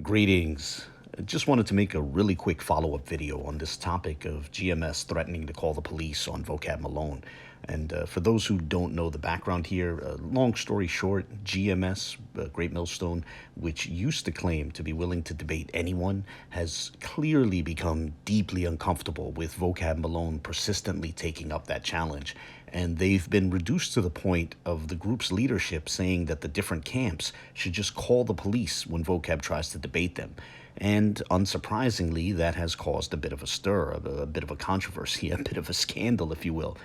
Greetings. I just wanted to make a really quick follow-up video on this topic of GMS threatening to call the police on Vocab Malone. And for those who don't know the background here, long story short, GMS, Great Millstone, which used to claim to be willing to debate anyone, has clearly become deeply uncomfortable with Vocab Malone persistently taking up that challenge. And they've been reduced to the point of the group's leadership saying that the different camps should just call the police when Vocab tries to debate them. And unsurprisingly, that has caused a bit of a stir, a bit of a controversy, a bit of a scandal, if you will,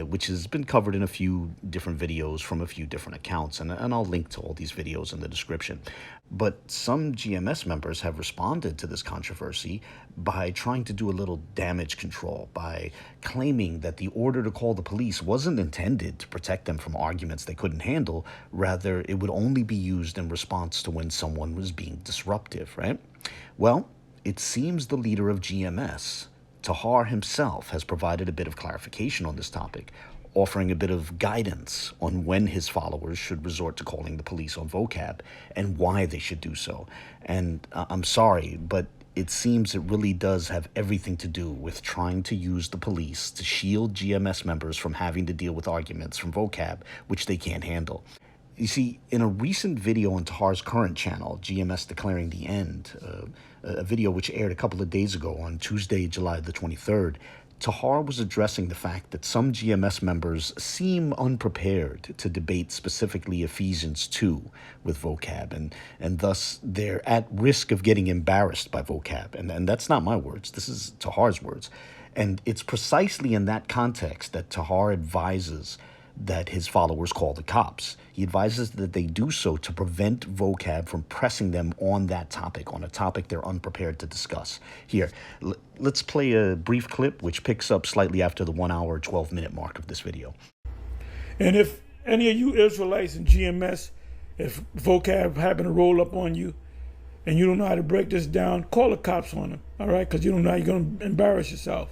which has been covered in a few different videos from a few different accounts. And I'll link to all these videos in the description. But some GMS members have responded to this controversy by trying to do a little damage control, by claiming that the order to call the police wasn't intended to protect them from arguments they couldn't handle. Rather, it would only be used in response to when someone was being disruptive, right? Well, it seems the leader of GMS, Tahar himself, has provided a bit of clarification on this topic, offering a bit of guidance on when his followers should resort to calling the police on Vocab and why they should do so. And I'm sorry, but it seems it really does have everything to do with trying to use the police to shield GMS members from having to deal with arguments from Vocab, which they can't handle. You see, in a recent video on Tahar's current channel, GMS Declaring the End, a video which aired a couple of days ago on Tuesday, July the 23rd, Tahar was addressing the fact that some GMS members seem unprepared to debate specifically Ephesians 2 with Vocab, and thus they're at risk of getting embarrassed by Vocab. And that's not my words. This is Tahar's words. And it's precisely in that context that Tahar advises that his followers call the cops. He advises that they do so to prevent Vocab from pressing them on that topic, on a topic they're unprepared to discuss. Here, let's play a brief clip which picks up slightly after the 1 hour, 12-minute mark of this video. And if any of you Israelites in GMS, if Vocab happen to roll up on you and you don't know how to break this down, call the cops on them, all right? Because you don't know how you're going to embarrass yourself.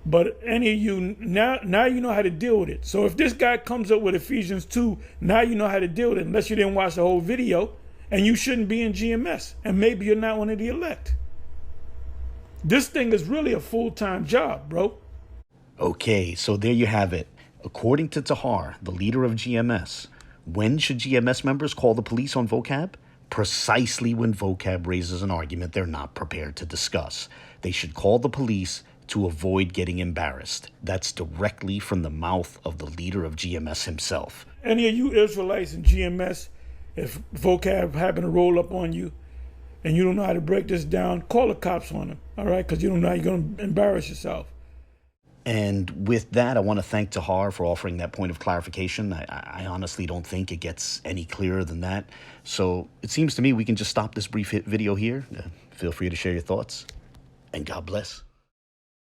But any of you, now you know how to deal with it. So if this guy comes up with Ephesians 2, now you know how to deal with it, unless you didn't watch the whole video, and you shouldn't be in GMS. And maybe you're not one of the elect. This thing is really a full-time job, bro. Okay, so there you have it. According to Tahar, the leader of GMS, when should GMS members call the police on Vocab? Precisely when Vocab raises an argument they're not prepared to discuss. They should call the police to avoid getting embarrassed. That's directly from the mouth of the leader of GMS himself. Any of you Israelites in GMS, if Vocab happen to roll up on you and you don't know how to break this down, call the cops on them, all right? Because you don't know how you're going to embarrass yourself. And with that, I want to thank Tahar for offering that point of clarification. I honestly don't think it gets any clearer than that. So it seems to me we can just stop this brief video here. Feel free to share your thoughts, and God bless.